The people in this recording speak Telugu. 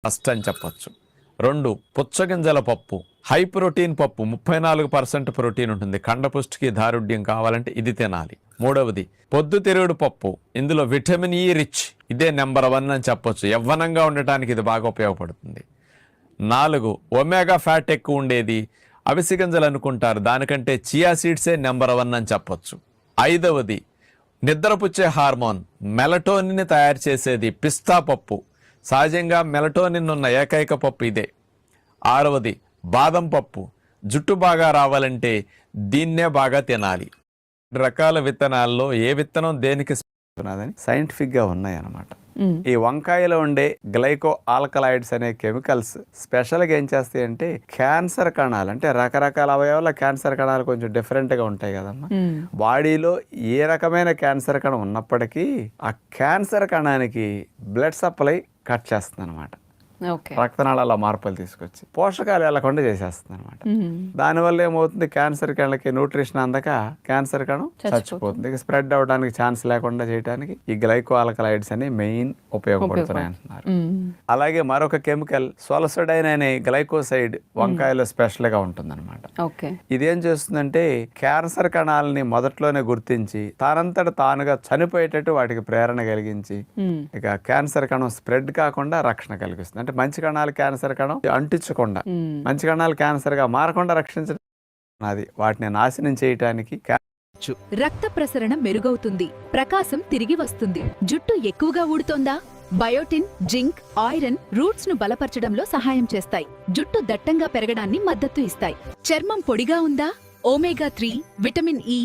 ఫస్ట్ అని చెప్పొచ్చు. 2 పుచ్చగింజల పప్పు, హై ప్రోటీన్ పప్పు, 34% ప్రోటీన్ ఉంటుంది. కండపుష్టికి దారుఢ్యం కావాలంటే ఇది తినాలి. 3వది పొద్దుతిరుగుడు పప్పు, ఇందులో విటమిన్ ఈ రిచ్, ఇదే నెంబర్ 1 అని చెప్పొచ్చు. యవ్వనంగా ఉండటానికి ఇది బాగా ఉపయోగపడుతుంది. 4 ఒమేగా ఫ్యాట్ ఎక్కువ ఉండేది అవిసె గింజలు అనుకుంటారు, దానికంటే చియా సీడ్సే నెంబర్ 1 అని చెప్పొచ్చు. 5వది నిద్రపుచ్చే హార్మోన్ మెలటోనిన్ తయారు చేసేది పిస్తా పప్పు, సహజంగా మెలటోనిన్ ఉన్న ఏకైక పప్పు ఇదే. 6వది బాదం పప్పు, జుట్టు బాగా రావాలంటే దీన్నే బాగా తినాలి. రకాల విత్తనాల్లో ఏ విత్తనం దేనికి సైంటిఫిక్ గా ఉన్నాయి అన్నమాట. ఈ వంకాయలో ఉండే గ్లైకో ఆల్కలాయిడ్స్ అనే కెమికల్స్ స్పెషల్గా ఏం చేస్తాయంటే క్యాన్సర్ కణాలు, అంటే రకరకాల అవయవాల క్యాన్సర్ కణాలు కొంచెం డిఫరెంట్ గా ఉంటాయి కదమ్మా. బాడీలో ఏ రకమైన క్యాన్సర్ కణం ఉన్నప్పటికీ ఆ క్యాన్సర్ కణానికి బ్లడ్ సప్లై కట్ చేస్తుంది అనమాట. రక్తనాళాల మార్పులు తీసుకొచ్చి పోషకాలు వెళ్లకుండా చేసేస్తుంది అనమాట. దానివల్ల ఏమవుతుంది, క్యాన్సర్ కణకి న్యూట్రిషన్ అందక క్యాన్సర్ కణం చచ్చిపోతుంది. స్ప్రెడ్ అవడానికి ఛాన్స్ లేకుండా చేయడానికి ఈ గ్లైకో ఆల్కలాయిడ్స్ అని మెయిన్ ఉపయోగపడుతున్నాయి అంటున్నారు. అలాగే మరొక కెమికల్ సోలసోడైన్ అనే గ్లైకోసైడ్ వంకాయలో స్పెషల్ గా ఉంటుంది అనమాట. ఇదేం చేస్తుందంటే క్యాన్సర్ కణాలని మొదట్లోనే గుర్తించి తానంతట తానుగా చనిపోయేటట్టు వాటికి ప్రేరణ కలిగించి ఇక క్యాన్సర్ కణం స్ప్రెడ్ కాకుండా రక్షణ కలిగిస్తుంది. అంటే మంచి కణాలు క్యాన్సర్ కణం అంటించకుండా, మంచి కణాలు క్యాన్సర్ గా మారకుండా రక్షించడం, అది వాటిని నాశనం చేయటానికి. రక్త ప్రసరణ మెరుగవుతుంది, ప్రకాశం తిరిగి వస్తుంది. జుట్టు ఎక్కువగా ఊడుతోందా? బయోటిన్, జింక్, ఐరన్ రూట్స్ ను బలపరచడంలో సహాయం చేస్తాయి. జుట్టు దట్టంగా పెరగడాన్ని మద్దతు ఇస్తాయి. చర్మం పొడిగా ఉందా? Omega 3, vitamin E